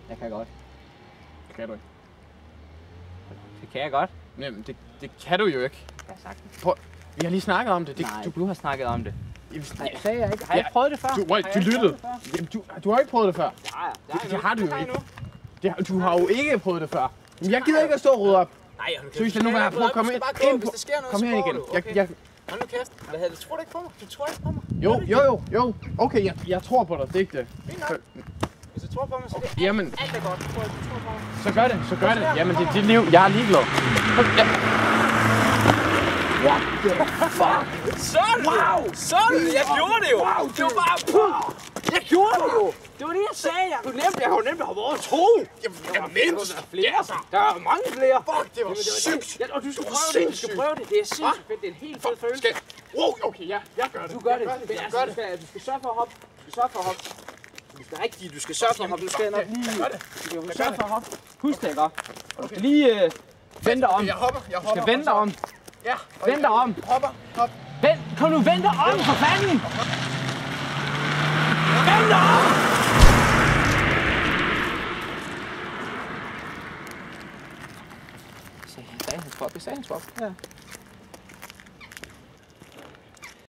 Jeg kan godt. Det kan du ikke. Det kan jeg godt. Jamen, det kan du jo ikke. Jeg har sagt det. Prøv. Vi har lige snakket om det. Nej, du har snakket om det. Nej, Sagde jeg ikke. Har jeg ikke prøvet det før? Du lyttede. Jamen, du har ikke prøvet det før. Ja, Det har du jo ikke. Du har jo ikke prøvet det før. Men jeg gider ikke at stå og rydde op. Nej, hold nu kæft. Seriøst, lad nu være. Prøv at komme ind. Hvis der sker noget, Kom så her går igen. du. Okay. Hold nu kæft. Hvad hedder det? Tror du ikke på mig? Du tror ikke på mig? Jo. Okay, jeg tror på dig. Det er ikke det. Fint nok. Hvis du tror på mig, så er det Jamen, alt er godt. Du tror på mig. så gør det. Jamen, det er dit liv. Jeg er ligeglad. What the fuck? Sådan! Wow! Sådan! Jeg gjorde det jo! Wow! Det var bare... Jeg gjorde det jo! Det var det, jeg sagde. Jeg kunne nemt have været 2. Jamen, mindst. Flere. Der er mange flere. Fuck, det var sygt. Ja, og du skal prøve det. Du skal prøve det. Det er sindssygt fedt. Det er en helt fed følelse. Okay, ja, jeg gør det. Du gør det. Du skal sørge for at hoppe. Du skal sørge for at hoppe. Du skal nok lige... Du skal sørge for at hoppe. Husk det, ikke? Og du skal lige vende dig om. Jeg hopper. Du skal vende dig om. Ja. Vend dig om. Hop. Kom nu, vend dig om, for fanden! Vend dig om! Jeg sagde hans fuck. Ja.